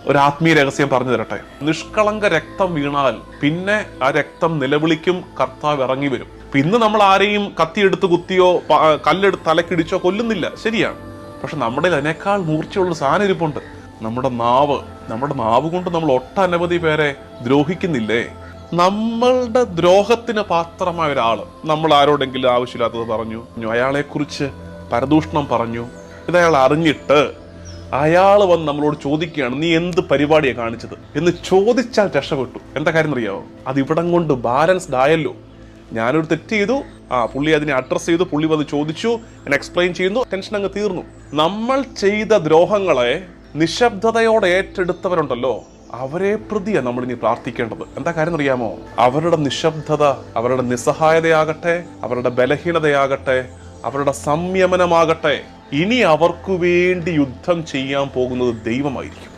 ഒരു ആത്മീയ രഹസ്യം പറഞ്ഞു തരട്ടെ. നിഷ്കളങ്ക രക്തം വീണാൽ പിന്നെ ആ രക്തം നിലവിളിക്കും, കർത്താവ് ഇറങ്ങി വരും. ഇന്ന് നമ്മൾ ആരെയും കത്തിയെടുത്ത് കുത്തിയോ കല്ലെടുത്ത് തലക്കിടിച്ചോ കൊല്ലുന്നില്ല, ശരിയാണ്. പക്ഷെ നമ്മുടെ അതിനേക്കാൾ മൂർച്ചയുള്ള സാധനം ഇരിപ്പുണ്ട്, നമ്മുടെ നാവ്. നമ്മുടെ നാവ് കൊണ്ട് നമ്മൾ ഒട്ടനവധി പേരെ ദ്രോഹിക്കുന്നില്ലേ? നമ്മളുടെ ദ്രോഹത്തിന് പാത്രമായ ഒരാള് നമ്മൾ ആരോടെങ്കിലും ആവശ്യമില്ലാത്തത് പറഞ്ഞു, അയാളെ കുറിച്ച് പരദൂഷണം പറഞ്ഞു, ഇതയാൾ അറിഞ്ഞിട്ട് അയാൾ വന്ന് നമ്മളോട് ചോദിക്കുകയാണ്, നീ എന്ത് പരിപാടിയാണ് കാണിച്ചത് എന്ന് ചോദിച്ചാൽ രക്ഷപ്പെട്ടു. എന്താ കാര്യം അറിയാവോ? അത് ഇവിടം കൊണ്ട് ബാലൻസ്ഡ് ആയല്ലോ. ഞാനൊരു തെറ്റ് ചെയ്തു, പുള്ളി അതിനെ അഡ്രസ് ചെയ്തു, പുള്ളി വന്ന് ചോദിച്ചു, ഞാൻ എക്സ്പ്ലെയിൻ ചെയ്യുന്നു, ടെൻഷൻ അങ്ങ് തീർന്നു. നമ്മൾ ചെയ്ത ദ്രോഹങ്ങളെ നിശബ്ദതയോടെ ഏറ്റെടുത്തവരുണ്ടല്ലോ, അവരെ പ്രതിയാണ് നമ്മൾ ഇനി പ്രാർത്ഥിക്കേണ്ടത്. എന്താ കാര്യം അറിയാമോ? അവരുടെ നിശബ്ദത, അവരുടെ നിസ്സഹായതയാകട്ടെ, അവരുടെ ബലഹീനതയാകട്ടെ, അവരുടെ സംയമനമാകട്ടെ, ഇനി അവർക്കു വേണ്ടി യുദ്ധം ചെയ്യാൻ പോകുന്നത് ദൈവമായിരിക്കും.